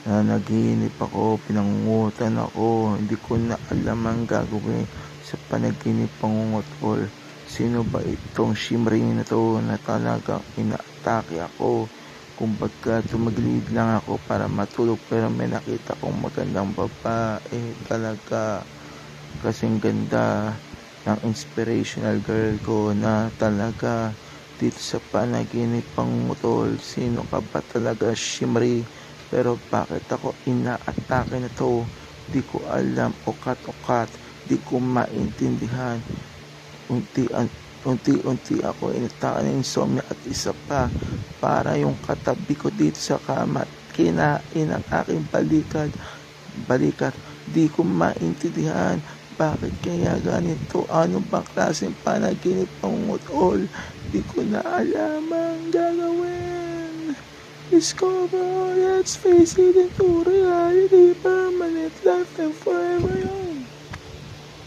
na naghihirap ako, pinangungutan ako, hindi ko na alam ang gagawin sa panaginip pangungutol. Sino ba itong Shimry na to na talagang inaatake ako? Kumbaga tumagilid lang ako para matulog pero may nakita kong magandang babae talaga. Kasing ganda ng inspirational girl ko na talaga dito sa panaginip pangungutol. Sino ka ba talaga, Shimry? Pero bakit ako inaatake na to? Di ko alam, ukat-ukat, di ko maintindihan. Unti-unti ako inatake ng insomnia at isa pa, para yung katabi ko dito sa kama at kinain ang aking balikat. Di ko maintindihan, bakit kaya ganito? Ano bang klaseng panaginip pangungutol? Di ko na alam ang gagawin. Discover, let's face it into reality, permanent life and forever.